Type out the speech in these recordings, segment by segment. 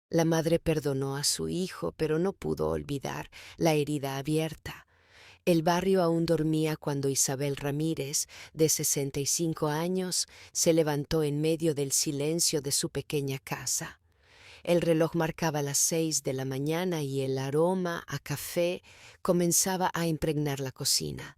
La madre perdonó a su hijo, pero no pudo olvidar la herida abierta. El barrio aún dormía cuando Isabel Ramírez, de 65 años, se levantó en medio del silencio de su pequeña casa. El reloj marcaba las 6 de la mañana y el aroma a café comenzaba a impregnar la cocina.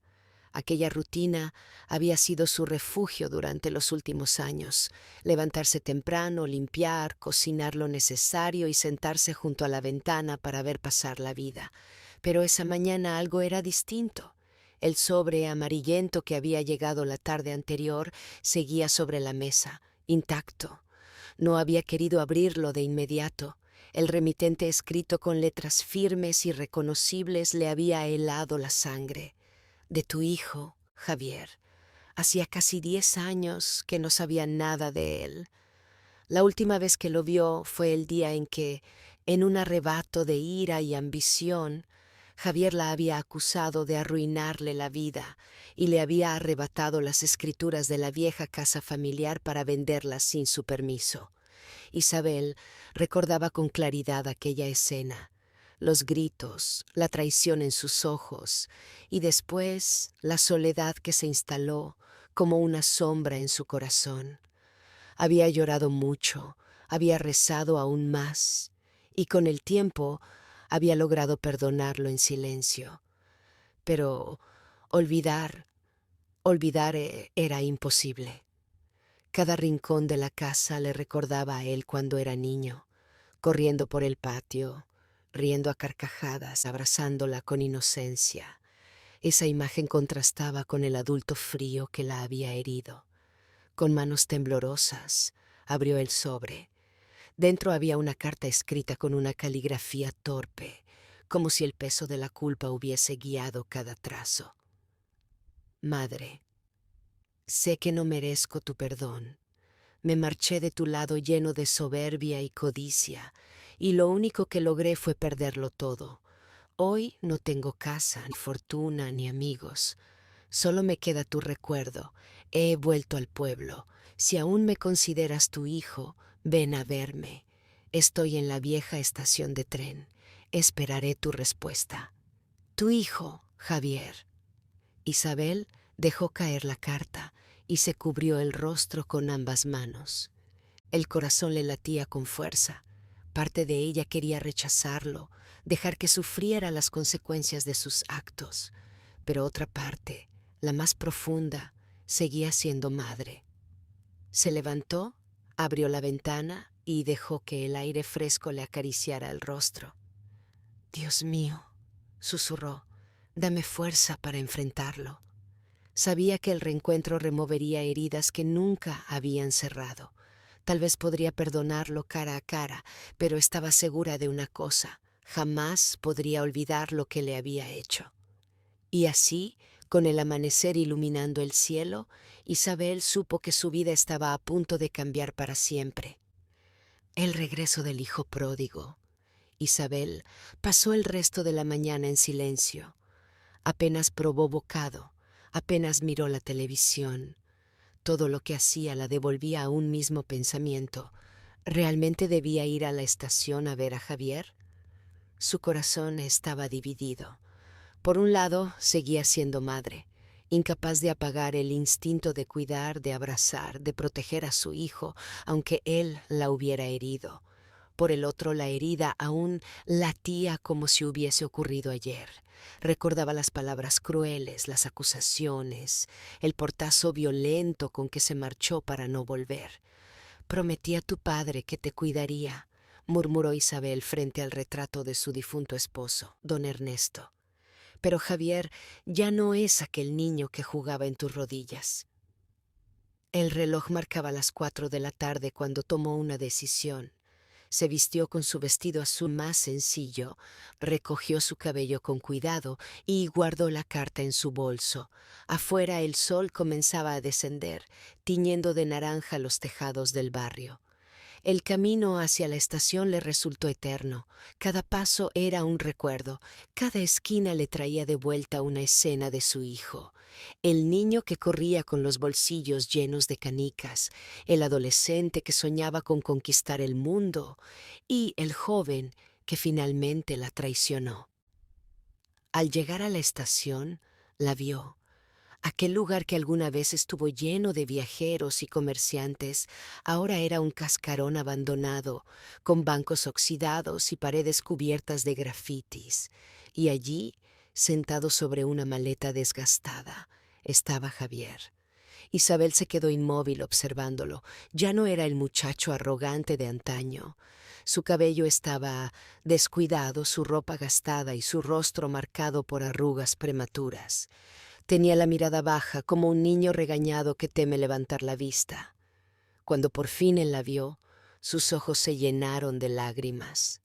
Aquella rutina había sido su refugio durante los últimos años: levantarse temprano, limpiar, cocinar lo necesario y sentarse junto a la ventana para ver pasar la vida. Pero esa mañana algo era distinto. El sobre amarillento que había llegado la tarde anterior seguía sobre la mesa, intacto. No había querido abrirlo de inmediato. El remitente escrito con letras firmes y reconocibles le había helado la sangre. De tu hijo, Javier. Hacía casi 10 años que no sabía nada de él. La última vez que lo vio fue el día en que, en un arrebato de ira y ambición, Javier la había acusado de arruinarle la vida y le había arrebatado las escrituras de la vieja casa familiar para venderlas sin su permiso. Isabel recordaba con claridad aquella escena: los gritos, la traición en sus ojos y después la soledad que se instaló como una sombra en su corazón. Había llorado mucho, había rezado aún más y con el tiempo había logrado perdonarlo en silencio. Pero olvidar, era imposible. Cada rincón de la casa le recordaba a él cuando era niño, corriendo por el patio, riendo a carcajadas, abrazándola con inocencia. Esa imagen contrastaba con el adulto frío que la había herido. Con manos temblorosas, abrió el sobre. Dentro había una carta escrita con una caligrafía torpe, como si el peso de la culpa hubiese guiado cada trazo. Madre, sé que no merezco tu perdón. Me marché de tu lado lleno de soberbia y codicia, y lo único que logré fue perderlo todo. Hoy no tengo casa, ni fortuna, ni amigos. Solo me queda tu recuerdo. He vuelto al pueblo. Si aún me consideras tu hijo, ven a verme. Estoy en la vieja estación de tren. Esperaré tu respuesta. Tu hijo, Javier. Isabel dejó caer la carta y se cubrió el rostro con ambas manos. El corazón le latía con fuerza. Parte de ella quería rechazarlo, dejar que sufriera las consecuencias de sus actos, pero otra parte, la más profunda, seguía siendo madre. Se levantó, abrió la ventana y dejó que el aire fresco le acariciara el rostro. «Dios mío», susurró, «dame fuerza para enfrentarlo». Sabía que el reencuentro removería heridas que nunca habían cerrado. Tal vez podría perdonarlo cara a cara, pero estaba segura de una cosa: jamás podría olvidar lo que le había hecho. Y así, con el amanecer iluminando el cielo, Isabel supo que su vida estaba a punto de cambiar para siempre. El regreso del hijo pródigo. Isabel pasó el resto de la mañana en silencio. Apenas probó bocado, apenas miró la televisión. Todo lo que hacía la devolvía a un mismo pensamiento: ¿realmente debía ir a la estación a ver a Javier? Su corazón estaba dividido. Por un lado, seguía siendo madre, incapaz de apagar el instinto de cuidar, de abrazar, de proteger a su hijo, aunque él la hubiera herido. Por el otro, la herida aún latía como si hubiese ocurrido ayer. Recordaba las palabras crueles, las acusaciones, el portazo violento con que se marchó para no volver. «Prometí a tu padre que te cuidaría», murmuró Isabel frente al retrato de su difunto esposo, don Ernesto. «Pero Javier ya no es aquel niño que jugaba en tus rodillas». El reloj marcaba las 4 de la tarde cuando tomó una decisión. Se vistió con su vestido azul más sencillo, recogió su cabello con cuidado y guardó la carta en su bolso. Afuera el sol comenzaba a descender, tiñendo de naranja los tejados del barrio. El camino hacia la estación le resultó eterno. Cada paso era un recuerdo. Cada esquina le traía de vuelta una escena de su hijo. El niño que corría con los bolsillos llenos de canicas, el adolescente que soñaba con conquistar el mundo y el joven que finalmente la traicionó. Al llegar a la estación, la vio. Aquel lugar que alguna vez estuvo lleno de viajeros y comerciantes, ahora era un cascarón abandonado, con bancos oxidados y paredes cubiertas de grafitis. Y allí, sentado sobre una maleta desgastada, estaba Javier. Isabel se quedó inmóvil observándolo. Ya no era el muchacho arrogante de antaño. Su cabello estaba descuidado, su ropa gastada y su rostro marcado por arrugas prematuras. Tenía la mirada baja, como un niño regañado que teme levantar la vista. Cuando por fin él la vio, sus ojos se llenaron de lágrimas.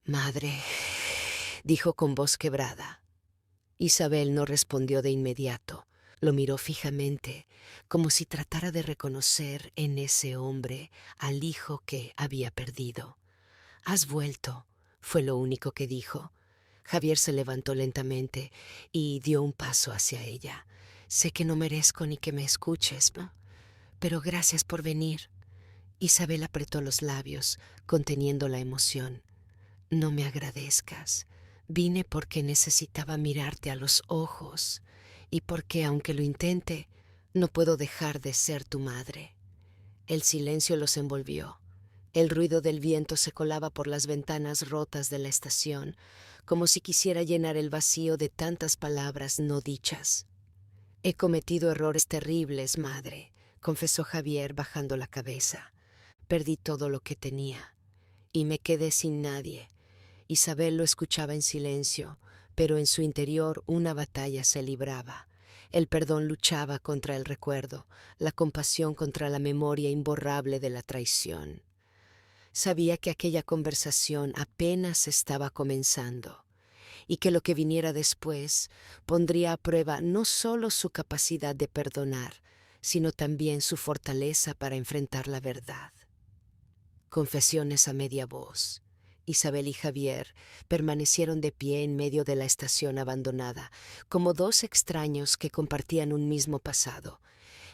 «Madre», dijo con voz quebrada. Isabel no respondió de inmediato. Lo miró fijamente, como si tratara de reconocer en ese hombre al hijo que había perdido. «Has vuelto», fue lo único que dijo. Javier se levantó lentamente y dio un paso hacia ella. «Sé que no merezco ni que me escuches, pero gracias por venir». Isabel apretó los labios, conteniendo la emoción. «No me agradezcas. Vine porque necesitaba mirarte a los ojos y porque, aunque lo intente, no puedo dejar de ser tu madre». El silencio los envolvió. El ruido del viento se colaba por las ventanas rotas de la estación, como si quisiera llenar el vacío de tantas palabras no dichas. «He cometido errores terribles, madre», confesó Javier bajando la cabeza. «Perdí todo lo que tenía y me quedé sin nadie». Isabel lo escuchaba en silencio, pero en su interior una batalla se libraba. El perdón luchaba contra el recuerdo, la compasión contra la memoria imborrable de la traición. Sabía que aquella conversación apenas estaba comenzando y que lo que viniera después pondría a prueba no solo su capacidad de perdonar, sino también su fortaleza para enfrentar la verdad. Confesiones a media voz. Isabel y Javier permanecieron de pie en medio de la estación abandonada, como dos extraños que compartían un mismo pasado.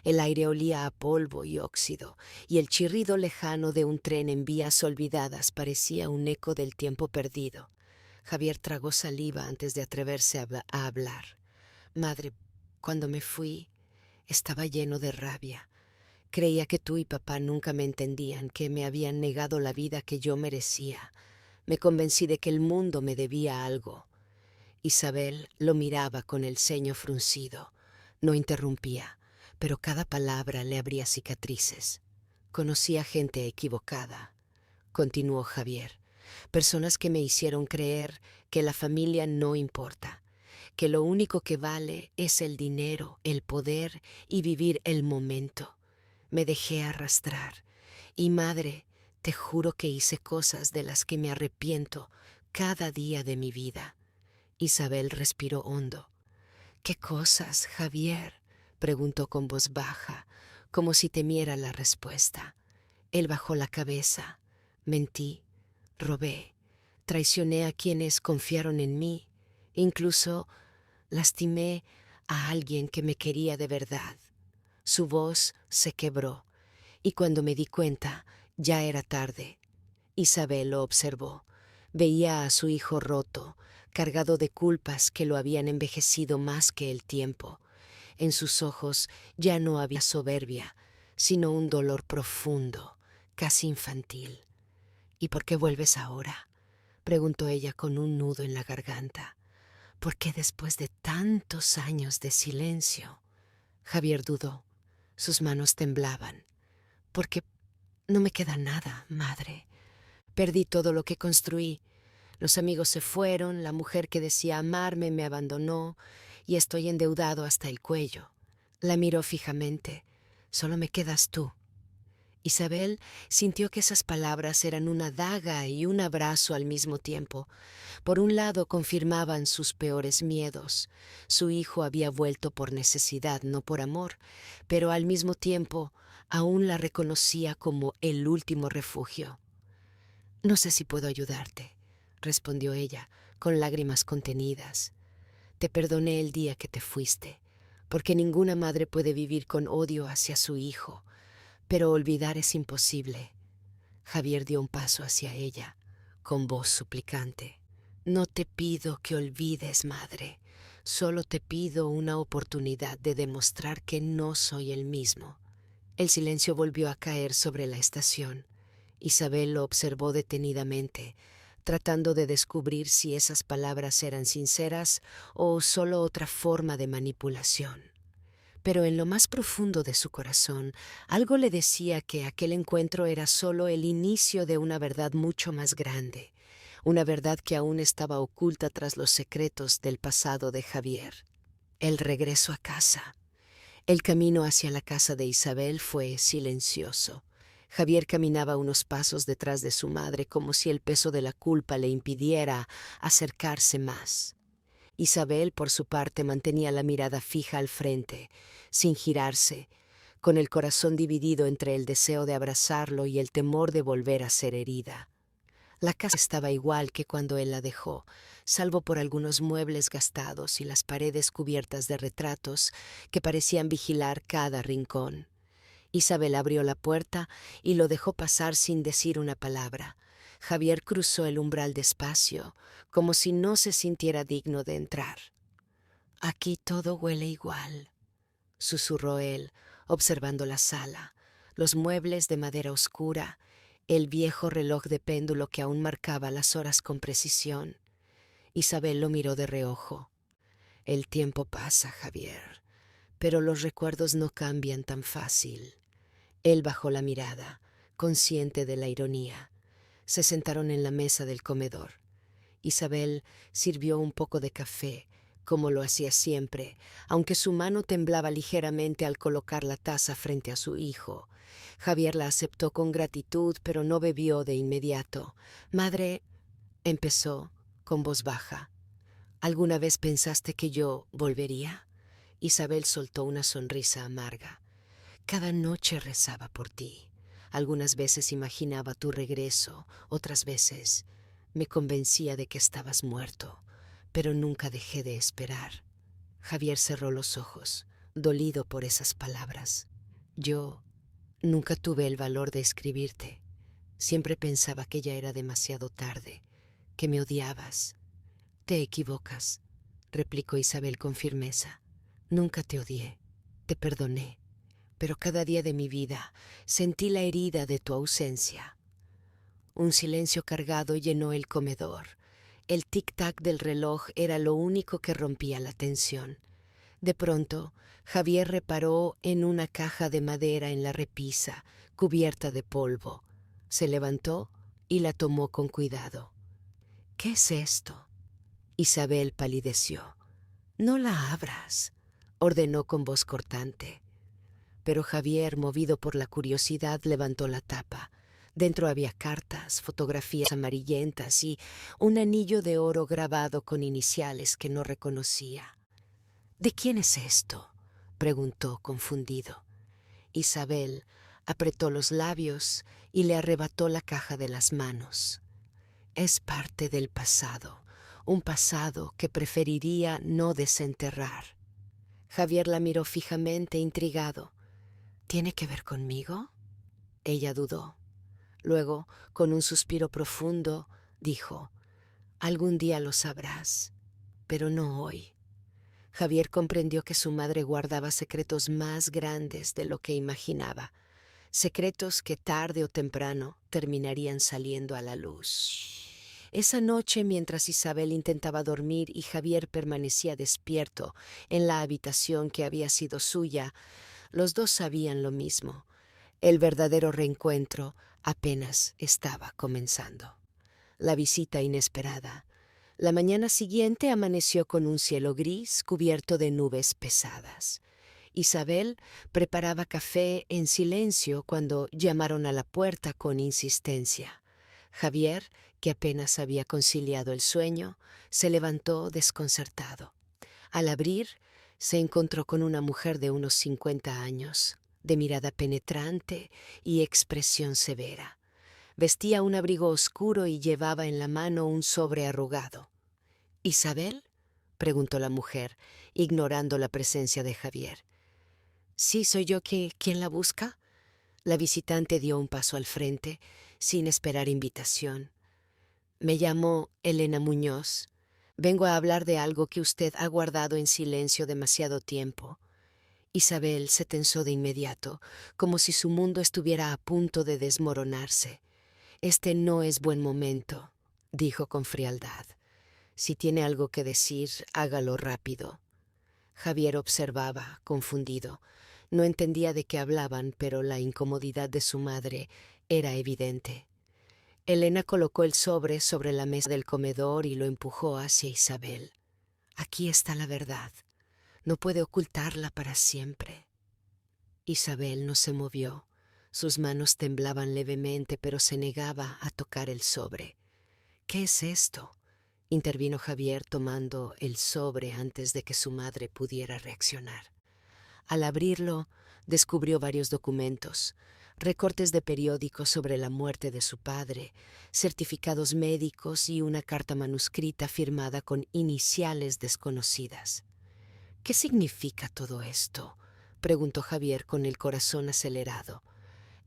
El aire olía a polvo y óxido, y el chirrido lejano de un tren en vías olvidadas parecía un eco del tiempo perdido. Javier tragó saliva antes de atreverse a hablar. «Madre, cuando me fui, estaba lleno de rabia. Creía que tú y papá nunca me entendían, que me habían negado la vida que yo merecía. Me convencí de que el mundo me debía algo». Isabel lo miraba con el ceño fruncido. No interrumpía, pero cada palabra le abría cicatrices. «Conocí a gente equivocada», continuó Javier. «Personas que me hicieron creer que la familia no importa, que lo único que vale es el dinero, el poder y vivir el momento. Me dejé arrastrar. Y madre, te juro que hice cosas de las que me arrepiento cada día de mi vida». Isabel respiró hondo. «¿Qué cosas, Javier?», preguntó con voz baja, como si temiera la respuesta. Él bajó la cabeza. «Mentí, robé, traicioné a quienes confiaron en mí, incluso lastimé a alguien que me quería de verdad». Su voz se quebró, y cuando me di cuenta, ya era tarde. Isabel lo observó. Veía a su hijo roto, cargado de culpas que lo habían envejecido más que el tiempo. En sus ojos ya no había soberbia, sino un dolor profundo, casi infantil. «¿Y por qué vuelves ahora?», preguntó ella con un nudo en la garganta. «¿Por qué después de tantos años de silencio?». Javier dudó. Sus manos temblaban. «Porque no me queda nada, madre. Perdí todo lo que construí. Los amigos se fueron, la mujer que decía amarme me abandonó y estoy endeudado hasta el cuello». La miró fijamente. «Solo me quedas tú». Isabel sintió que esas palabras eran una daga y un abrazo al mismo tiempo. Por un lado confirmaban sus peores miedos. Su hijo había vuelto por necesidad, no por amor, pero al mismo tiempo Aún la reconocía como el último refugio. «No sé si puedo ayudarte», respondió ella, con lágrimas contenidas. «Te perdoné el día que te fuiste, porque ninguna madre puede vivir con odio hacia su hijo, pero olvidar es imposible». Javier dio un paso hacia ella, con voz suplicante. «No te pido que olvides, madre. Solo te pido una oportunidad de demostrar que no soy el mismo». El silencio volvió a caer sobre la estación. Isabel lo observó detenidamente, tratando de descubrir si esas palabras eran sinceras o solo otra forma de manipulación. Pero en lo más profundo de su corazón, algo le decía que aquel encuentro era solo el inicio de una verdad mucho más grande, una verdad que aún estaba oculta tras los secretos del pasado de Javier. El regreso a casa. El camino hacia la casa de Isabel fue silencioso. Javier caminaba unos pasos detrás de su madre como si el peso de la culpa le impidiera acercarse más. Isabel, por su parte, mantenía la mirada fija al frente, sin girarse, con el corazón dividido entre el deseo de abrazarlo y el temor de volver a ser herida. La casa estaba igual que cuando él la dejó, salvo por algunos muebles gastados y las paredes cubiertas de retratos que parecían vigilar cada rincón. Isabel abrió la puerta y lo dejó pasar sin decir una palabra. Javier cruzó el umbral despacio, como si no se sintiera digno de entrar. «Aquí todo huele igual», susurró él, observando la sala, los muebles de madera oscura, el viejo reloj de péndulo que aún marcaba las horas con precisión. Isabel lo miró de reojo. «El tiempo pasa, Javier, pero los recuerdos no cambian tan fácil». Él bajó la mirada, consciente de la ironía. Se sentaron en la mesa del comedor. Isabel sirvió un poco de café, como lo hacía siempre, aunque su mano temblaba ligeramente al colocar la taza frente a su hijo. Javier la aceptó con gratitud, pero no bebió de inmediato. «Madre», empezó con voz baja, «¿alguna vez pensaste que yo volvería?» Isabel soltó una sonrisa amarga. «Cada noche rezaba por ti. Algunas veces imaginaba tu regreso, otras veces me convencía de que estabas muerto, pero nunca dejé de esperar». Javier cerró los ojos, dolido por esas palabras. «Yo nunca tuve el valor de escribirte. Siempre pensaba que ya era demasiado tarde, que me odiabas». «Te equivocas», replicó Isabel con firmeza. «Nunca te odié, te perdoné, pero cada día de mi vida sentí la herida de tu ausencia». Un silencio cargado llenó el comedor. El tic-tac del reloj era lo único que rompía la tensión. De pronto, Javier reparó en una caja de madera en la repisa, cubierta de polvo. Se levantó y la tomó con cuidado. «¿Qué es esto?» Isabel palideció. «No la abras», ordenó con voz cortante. Pero Javier, movido por la curiosidad, levantó la tapa. Dentro había cartas, fotografías amarillentas y un anillo de oro grabado con iniciales que no reconocía. «¿De quién es esto?», preguntó confundido. Isabel apretó los labios y le arrebató la caja de las manos. «Es parte del pasado, un pasado que preferiría no desenterrar». Javier la miró fijamente, intrigado. «¿Tiene que ver conmigo?». Ella dudó. Luego, con un suspiro profundo, dijo: «Algún día lo sabrás, pero no hoy». Javier comprendió que su madre guardaba secretos más grandes de lo que imaginaba, secretos que tarde o temprano terminarían saliendo a la luz. Esa noche, mientras Isabel intentaba dormir y Javier permanecía despierto en la habitación que había sido suya, los dos sabían lo mismo. El verdadero reencuentro apenas estaba comenzando. La visita inesperada. La mañana siguiente amaneció con un cielo gris cubierto de nubes pesadas. Isabel preparaba café en silencio cuando llamaron a la puerta con insistencia. Javier, que apenas había conciliado el sueño, se levantó desconcertado. Al abrir, se encontró con una mujer de unos 50 años, de mirada penetrante y expresión severa. Vestía un abrigo oscuro y llevaba en la mano un sobre arrugado. ¿Isabel?, preguntó la mujer, ignorando la presencia de Javier. Sí, soy yo quien la busca. La visitante dio un paso al frente, sin esperar invitación. Me llamo Elena Muñoz. Vengo a hablar de algo que usted ha guardado en silencio demasiado tiempo. Isabel se tensó de inmediato, como si su mundo estuviera a punto de desmoronarse. Este no es buen momento, dijo con frialdad. Si tiene algo que decir, hágalo rápido. Javier observaba, confundido. No entendía de qué hablaban, pero la incomodidad de su madre era evidente. Elena colocó el sobre la mesa del comedor y lo empujó hacia Isabel. Aquí está la verdad. No puede ocultarla para siempre. Isabel no se movió. Sus manos temblaban levemente, pero se negaba a tocar el sobre. ¿Qué es esto?, intervino Javier tomando el sobre antes de que su madre pudiera reaccionar. Al abrirlo, descubrió varios documentos, recortes de periódicos sobre la muerte de su padre, certificados médicos y una carta manuscrita firmada con iniciales desconocidas. ¿Qué significa todo esto?, preguntó Javier con el corazón acelerado.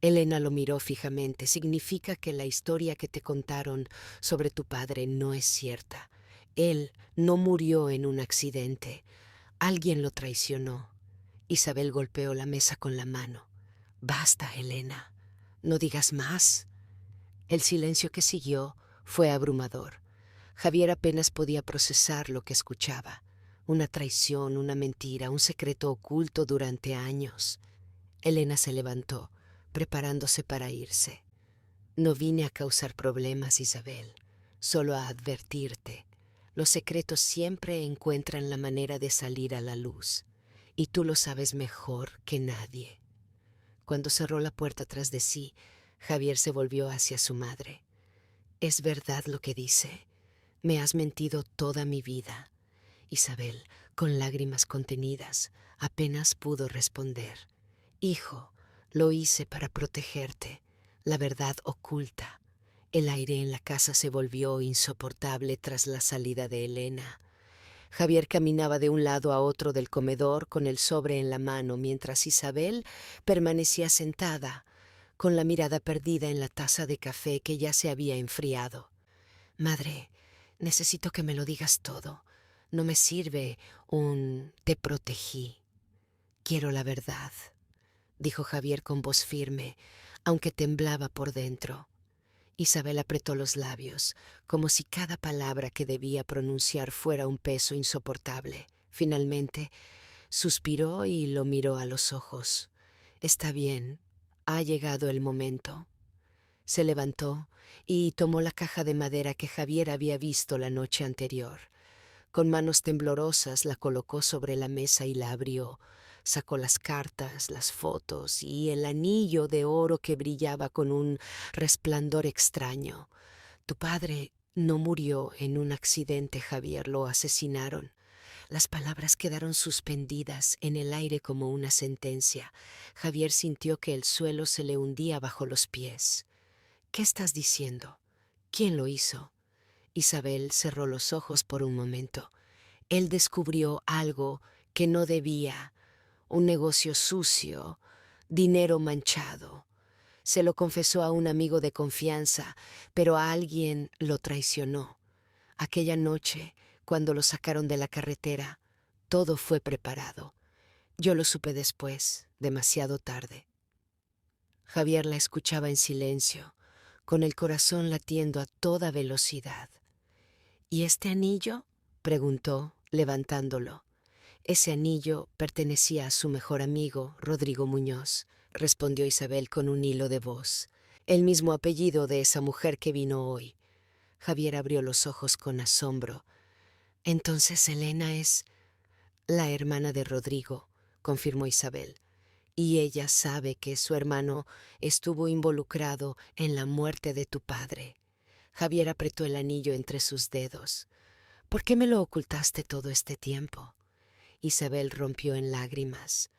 Elena lo miró fijamente. Significa que la historia que te contaron sobre tu padre no es cierta. Él no murió en un accidente. Alguien lo traicionó. Isabel golpeó la mesa con la mano. Basta, Elena. No digas más. El silencio que siguió fue abrumador. Javier apenas podía procesar lo que escuchaba. Una traición, una mentira, un secreto oculto durante años. Elena se levantó, preparándose para irse. No vine a causar problemas, Isabel, solo a advertirte. Los secretos siempre encuentran la manera de salir a la luz, y tú lo sabes mejor que nadie. Cuando cerró la puerta tras de sí, Javier se volvió hacia su madre. Es verdad lo que dice. Me has mentido toda mi vida. Isabel, con lágrimas contenidas, apenas pudo responder. Hijo, lo hice para protegerte. La verdad oculta. El aire en la casa se volvió insoportable tras la salida de Elena. Javier caminaba de un lado a otro del comedor con el sobre en la mano, mientras Isabel permanecía sentada, con la mirada perdida en la taza de café que ya se había enfriado. Madre, necesito que me lo digas todo. No me sirve un te protegí. Quiero la verdad, dijo Javier con voz firme, aunque temblaba por dentro. Isabel apretó los labios, como si cada palabra que debía pronunciar fuera un peso insoportable. Finalmente, suspiró y lo miró a los ojos. Está bien, ha llegado el momento. Se levantó y tomó la caja de madera que Javier había visto la noche anterior. Con manos temblorosas la colocó sobre la mesa y la abrió. Sacó las cartas, las fotos y el anillo de oro que brillaba con un resplandor extraño. Tu padre no murió en un accidente, Javier, lo asesinaron. Las palabras quedaron suspendidas en el aire como una sentencia. Javier sintió que el suelo se le hundía bajo los pies. ¿Qué estás diciendo? ¿Quién lo hizo? Isabel cerró los ojos por un momento. Él descubrió algo que no debía, un negocio sucio, dinero manchado. Se lo confesó a un amigo de confianza, pero a alguien lo traicionó. Aquella noche, cuando lo sacaron de la carretera, todo fue preparado. Yo lo supe después, demasiado tarde. Javier la escuchaba en silencio, con el corazón latiendo a toda velocidad. ¿Y este anillo?, preguntó, levantándolo. Ese anillo pertenecía a su mejor amigo, Rodrigo Muñoz, respondió Isabel con un hilo de voz. El mismo apellido de esa mujer que vino hoy. Javier abrió los ojos con asombro. Entonces Elena es la hermana de Rodrigo, confirmó Isabel. Y ella sabe que su hermano estuvo involucrado en la muerte de tu padre. Javier apretó el anillo entre sus dedos. ¿Por qué me lo ocultaste todo este tiempo? Isabel rompió en lágrimas.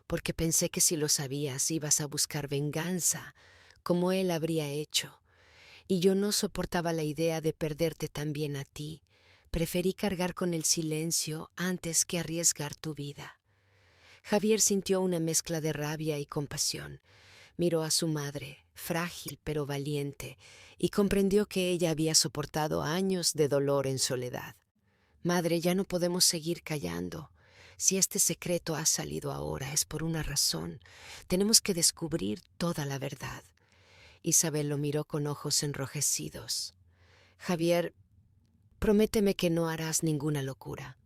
porque pensé que si lo sabías ibas a buscar venganza, como él habría hecho, y yo no soportaba la idea de perderte también a ti. Preferí cargar con el silencio antes que arriesgar tu vida. Javier sintió una mezcla de rabia y compasión. Miró a su madre, frágil pero valiente, y comprendió que ella había soportado años de dolor en soledad. Madre, ya no podemos seguir callando. Si este secreto ha salido ahora es por una razón. Tenemos que descubrir toda la verdad. Isabel lo miró con ojos enrojecidos. Javier, prométeme que no harás ninguna locura.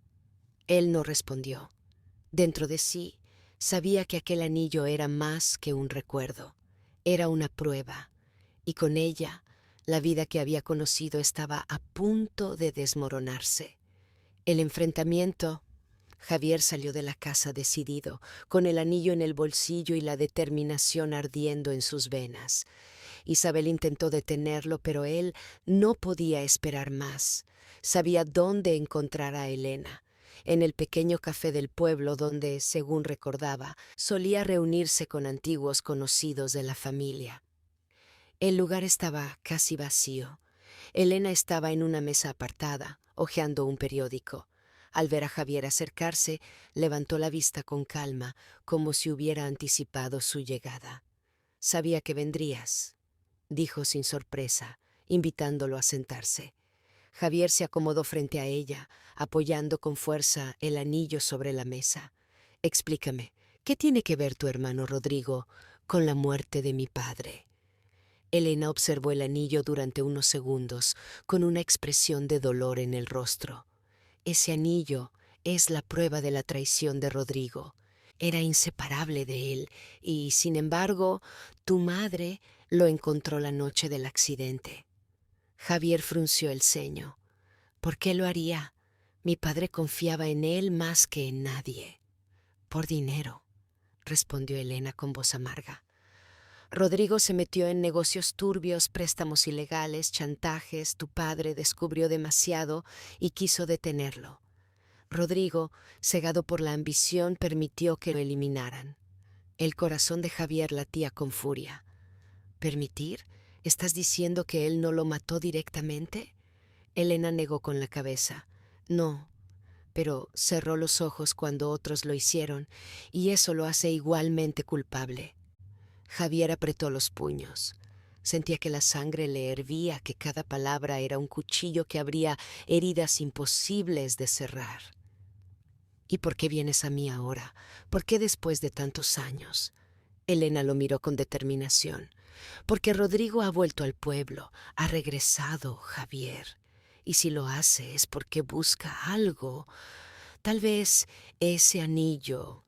Él no respondió. Dentro de sí, sabía que aquel anillo era más que un recuerdo. Era una prueba, y con ella, la vida que había conocido estaba a punto de desmoronarse. El enfrentamiento. Javier salió de la casa decidido, con el anillo en el bolsillo y la determinación ardiendo en sus venas. Isabel intentó detenerlo, pero él no podía esperar más. Sabía dónde encontrar a Elena, en el pequeño café del pueblo donde, según recordaba, solía reunirse con antiguos conocidos de la familia. El lugar estaba casi vacío. Elena estaba en una mesa apartada, hojeando un periódico. Al ver a Javier acercarse, levantó la vista con calma, como si hubiera anticipado su llegada. «Sabía que vendrías», dijo sin sorpresa, invitándolo a sentarse. Javier se acomodó frente a ella, apoyando con fuerza el anillo sobre la mesa. «Explícame, ¿qué tiene que ver tu hermano Rodrigo con la muerte de mi padre?» Elena observó el anillo durante unos segundos, con una expresión de dolor en el rostro. «Ese anillo es la prueba de la traición de Rodrigo. Era inseparable de él y, sin embargo, tu madre lo encontró la noche del accidente». Javier frunció el ceño. «¿Por qué lo haría? Mi padre confiaba en él más que en nadie». «Por dinero», respondió Elena con voz amarga. «Rodrigo se metió en negocios turbios, préstamos ilegales, chantajes. Tu padre descubrió demasiado y quiso detenerlo. Rodrigo, cegado por la ambición, permitió que lo eliminaran». El corazón de Javier latía con furia. «¿Permitir? ¿Estás diciendo que él no lo mató directamente?» Elena negó con la cabeza. «No, pero cerró los ojos cuando otros lo hicieron, y eso lo hace igualmente culpable». Javier apretó los puños. Sentía que la sangre le hervía, que cada palabra era un cuchillo que abría heridas imposibles de cerrar. «¿Y por qué vienes a mí ahora? ¿Por qué después de tantos años?» Elena lo miró con determinación. «Porque Rodrigo ha vuelto al pueblo, ha regresado, Javier. Y si lo hace es porque busca algo. Tal vez ese anillo,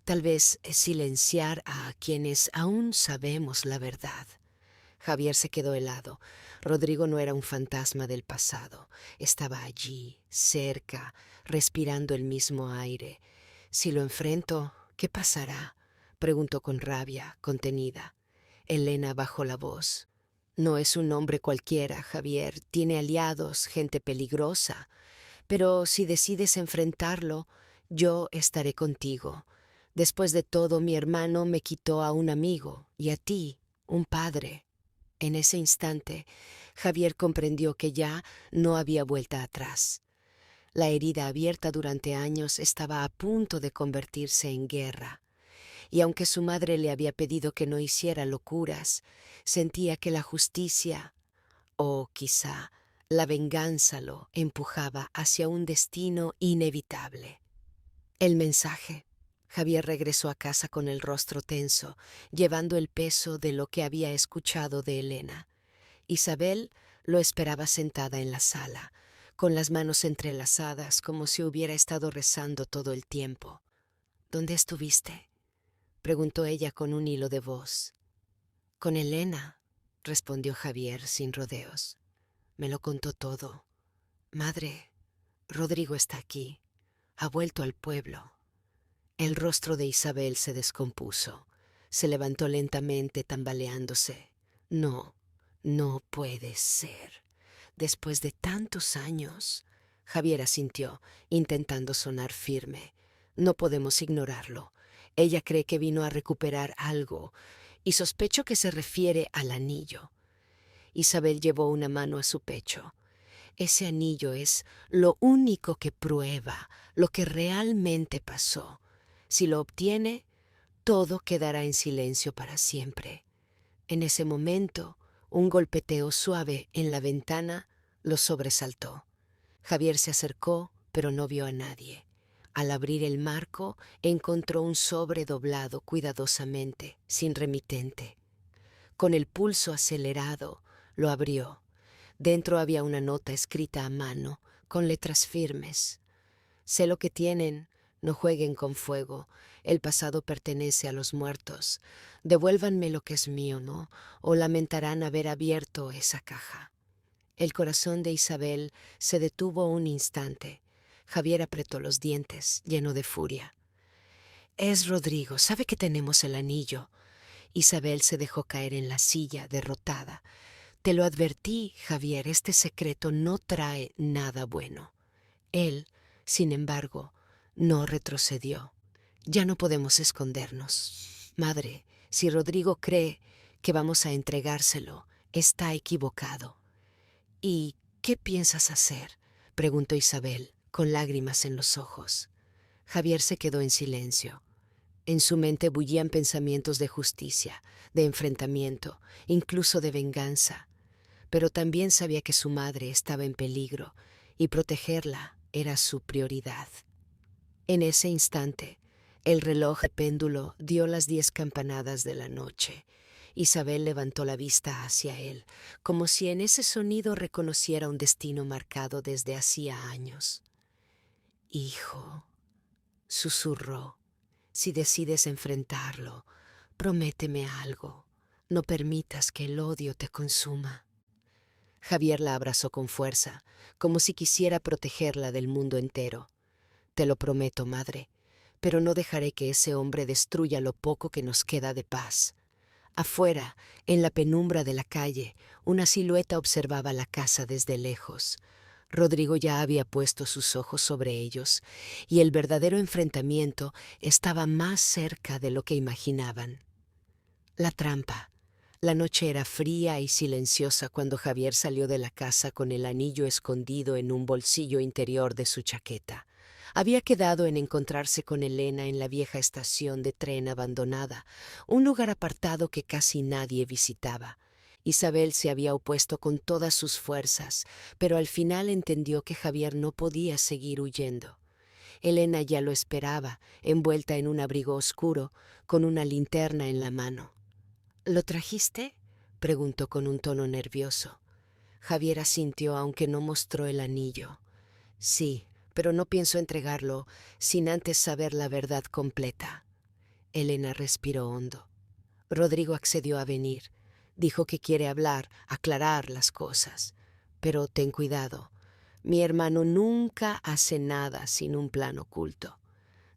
tal vez silenciar a quienes aún sabemos la verdad». Javier se quedó helado. Rodrigo no era un fantasma del pasado. Estaba allí, cerca, respirando el mismo aire. «Si lo enfrento, ¿qué pasará?», preguntó con rabia, contenida. Elena bajó la voz. «No es un hombre cualquiera, Javier. Tiene aliados, gente peligrosa. Pero si decides enfrentarlo, yo estaré contigo. Después de todo, mi hermano me quitó a un amigo y a ti, un padre». En ese instante, Javier comprendió que ya no había vuelta atrás. La herida abierta durante años estaba a punto de convertirse en guerra. Y aunque su madre le había pedido que no hiciera locuras, sentía que la justicia, o quizá la venganza, lo empujaba hacia un destino inevitable. El mensaje. Javier regresó a casa con el rostro tenso, llevando el peso de lo que había escuchado de Elena. Isabel lo esperaba sentada en la sala, con las manos entrelazadas como si hubiera estado rezando todo el tiempo. «¿Dónde estuviste?», preguntó ella con un hilo de voz. «Con Elena», respondió Javier sin rodeos. «Me lo contó todo. Madre, Rodrigo está aquí. Ha vuelto al pueblo». El rostro de Isabel se descompuso. Se levantó lentamente, tambaleándose. «No, no puede ser. Después de tantos años». Javier asintió, intentando sonar firme. «No podemos ignorarlo. Ella cree que vino a recuperar algo y sospecho que se refiere al anillo. Isabel llevó una mano a su pecho. Ese anillo es lo único que prueba lo que realmente pasó. Si lo obtiene, todo quedará en silencio para siempre. En ese momento, un golpeteo suave en la ventana lo sobresaltó. Javier se acercó, pero no vio a nadie. Al abrir el marco, encontró un sobre doblado cuidadosamente, sin remitente. Con el pulso acelerado, lo abrió. Dentro había una nota escrita a mano, con letras firmes. Sé lo que tienen, no jueguen con fuego. El pasado pertenece a los muertos. Devuélvanme lo que es mío, ¿no? O lamentarán haber abierto esa caja. El corazón de Isabel se detuvo un instante. Javier apretó los dientes, lleno de furia. Es Rodrigo, sabe que tenemos el anillo. Isabel se dejó caer en la silla, derrotada. Te lo advertí, Javier, este secreto no trae nada bueno. Él, sin embargo, no retrocedió. Ya no podemos escondernos. Madre, si Rodrigo cree que vamos a entregárselo, está equivocado. ¿Y qué piensas hacer?, preguntó Isabel, con lágrimas en los ojos. Javier se quedó en silencio. En su mente bullían pensamientos de justicia, de enfrentamiento, incluso de venganza. Pero también sabía que su madre estaba en peligro y protegerla era su prioridad. En ese instante, el reloj de péndulo dio las 10 campanadas de la noche. Isabel levantó la vista hacia él, como si en ese sonido reconociera un destino marcado desde hacía años. Hijo, susurró, si decides enfrentarlo, prométeme algo. No permitas que el odio te consuma. Javier la abrazó con fuerza, como si quisiera protegerla del mundo entero. Te lo prometo, madre, pero no dejaré que ese hombre destruya lo poco que nos queda de paz. Afuera, en la penumbra de la calle, una silueta observaba la casa desde lejos. Rodrigo ya había puesto sus ojos sobre ellos, y el verdadero enfrentamiento estaba más cerca de lo que imaginaban. La trampa. La noche era fría y silenciosa cuando Javier salió de la casa con el anillo escondido en un bolsillo interior de su chaqueta. Había quedado en encontrarse con Elena en la vieja estación de tren abandonada, un lugar apartado que casi nadie visitaba. Isabel se había opuesto con todas sus fuerzas, pero al final entendió que Javier no podía seguir huyendo. Elena ya lo esperaba, envuelta en un abrigo oscuro, con una linterna en la mano. ¿Lo trajiste?, preguntó con un tono nervioso. Javier asintió, aunque no mostró el anillo. Sí, pero no pienso entregarlo sin antes saber la verdad completa. Elena respiró hondo. Rodrigo accedió a venir. Dijo que quiere hablar, aclarar las cosas. Pero ten cuidado. Mi hermano nunca hace nada sin un plan oculto.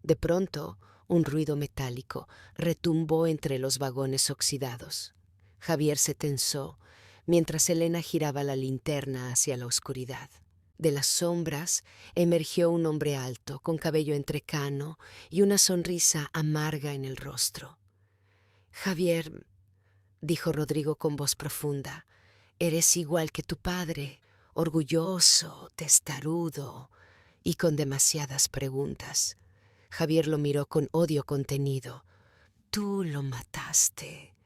De pronto, un ruido metálico retumbó entre los vagones oxidados. Javier se tensó mientras Elena giraba la linterna hacia la oscuridad. De las sombras emergió un hombre alto, con cabello entrecano y una sonrisa amarga en el rostro. Javier, dijo Rodrigo con voz profunda, eres igual que tu padre, orgulloso, testarudo y con demasiadas preguntas. Javier lo miró con odio contenido. Tú lo mataste.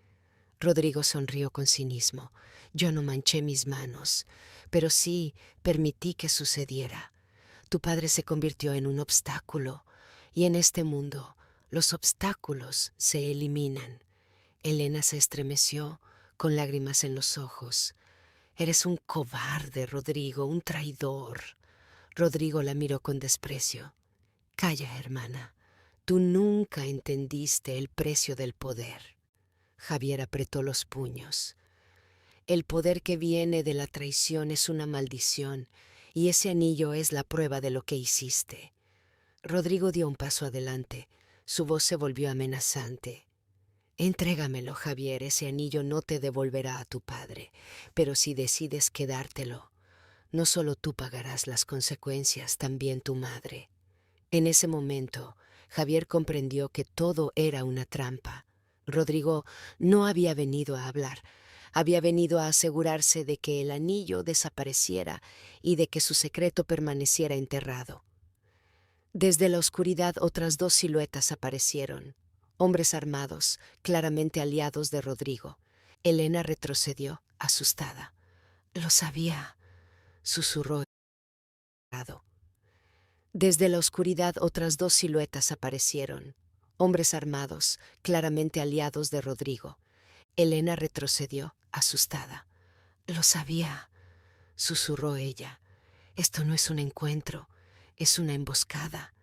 Rodrigo sonrió con cinismo. Yo no manché mis manos, pero sí permití que sucediera. Tu padre se convirtió en un obstáculo, y en este mundo los obstáculos se eliminan. Elena se estremeció, con lágrimas en los ojos. Eres un cobarde, Rodrigo, un traidor. Rodrigo la miró con desprecio. Calla, hermana. Tú nunca entendiste el precio del poder. Javier apretó los puños. El poder que viene de la traición es una maldición, y ese anillo es la prueba de lo que hiciste. Rodrigo dio un paso adelante. Su voz se volvió amenazante. Entrégamelo, Javier, ese anillo no te devolverá a tu padre, pero si decides quedártelo, no solo tú pagarás las consecuencias, también tu madre. En ese momento, Javier comprendió que todo era una trampa. Rodrigo no había venido a hablar, había venido a asegurarse de que el anillo desapareciera y de que su secreto permaneciera enterrado. Desde la oscuridad otras dos siluetas aparecieron, hombres armados, claramente aliados de Rodrigo. Elena retrocedió, asustada. «Lo sabía», susurró. Desde la oscuridad otras dos siluetas aparecieron, hombres armados, claramente aliados de Rodrigo. Elena retrocedió, asustada. «Lo sabía», susurró ella. «Esto no es un encuentro, es una emboscada».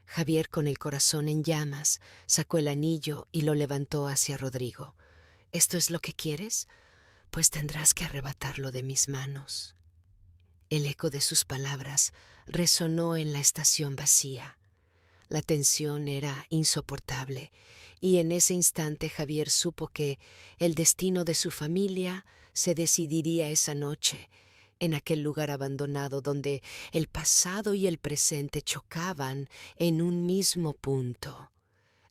Javier, con el corazón en llamas, sacó el anillo y lo levantó hacia Rodrigo. «¿Esto es lo que quieres? Pues tendrás que arrebatarlo de mis manos». El eco de sus palabras resonó en la estación vacía. La tensión era insoportable, y en ese instante Javier supo que el destino de su familia se decidiría esa noche, en aquel lugar abandonado donde el pasado y el presente chocaban en un mismo punto.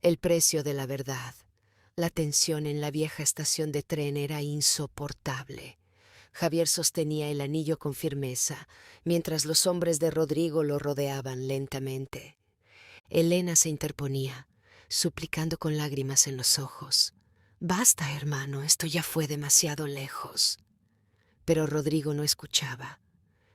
El precio de la verdad. La tensión en la vieja estación de tren era insoportable. Javier sostenía el anillo con firmeza, mientras los hombres de Rodrigo lo rodeaban lentamente. Elena se interponía, suplicando con lágrimas en los ojos. «Basta, hermano, esto ya fue demasiado lejos». Pero Rodrigo no escuchaba.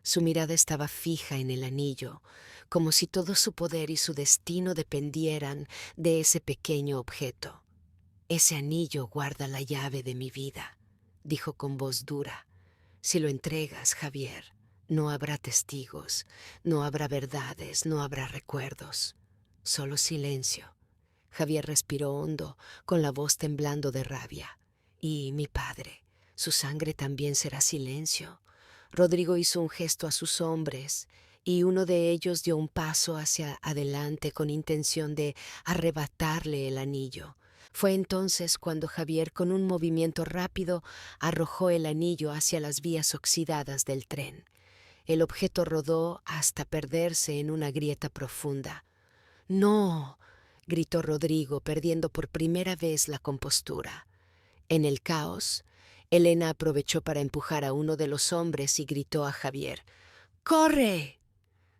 Su mirada estaba fija en el anillo, como si todo su poder y su destino dependieran de ese pequeño objeto. «Ese anillo guarda la llave de mi vida», dijo con voz dura. «Si lo entregas, Javier, no habrá testigos, no habrá verdades, no habrá recuerdos. Solo silencio». Javier respiró hondo, con la voz temblando de rabia. «Y mi padre, su sangre también será silencio». Rodrigo hizo un gesto a sus hombres, y uno de ellos dio un paso hacia adelante con intención de arrebatarle el anillo. Fue entonces cuando Javier, con un movimiento rápido, arrojó el anillo hacia las vías oxidadas del tren. El objeto rodó hasta perderse en una grieta profunda. «¡No!», gritó Rodrigo, perdiendo por primera vez la compostura. En el caos, Elena aprovechó para empujar a uno de los hombres y gritó a Javier: «¡Corre!».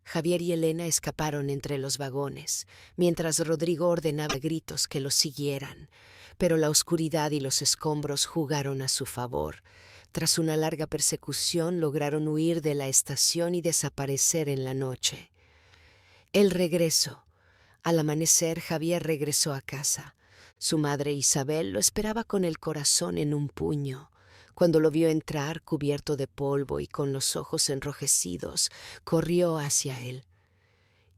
Javier y Elena escaparon entre los vagones, mientras Rodrigo ordenaba a gritos que los siguieran, pero la oscuridad y los escombros jugaron a su favor. Tras una larga persecución lograron huir de la estación y desaparecer en la noche. El regreso. Al amanecer, Javier regresó a casa. Su madre Isabel lo esperaba con el corazón en un puño. Cuando lo vio entrar, cubierto de polvo y con los ojos enrojecidos, corrió hacia él.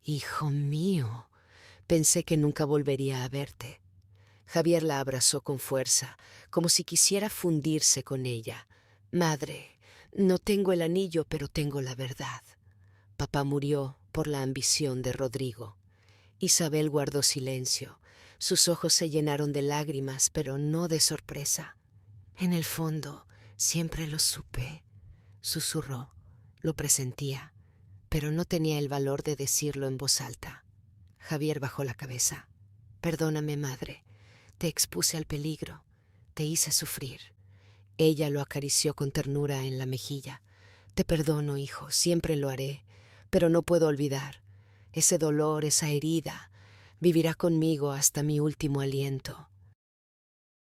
«Hijo mío, pensé que nunca volvería a verte». Javier la abrazó con fuerza, como si quisiera fundirse con ella. «Madre, no tengo el anillo, pero tengo la verdad. Papá murió por la ambición de Rodrigo». Isabel guardó silencio. Sus ojos se llenaron de lágrimas, pero no de sorpresa. «En el fondo, siempre lo supe», susurró. Lo presentía, pero no tenía el valor de decirlo en voz alta. Javier bajó la cabeza. «Perdóname, madre. Te expuse al peligro. Te hice sufrir». Ella lo acarició con ternura en la mejilla. «Te perdono, hijo, siempre lo haré, pero no puedo olvidar. Ese dolor, esa herida, vivirá conmigo hasta mi último aliento».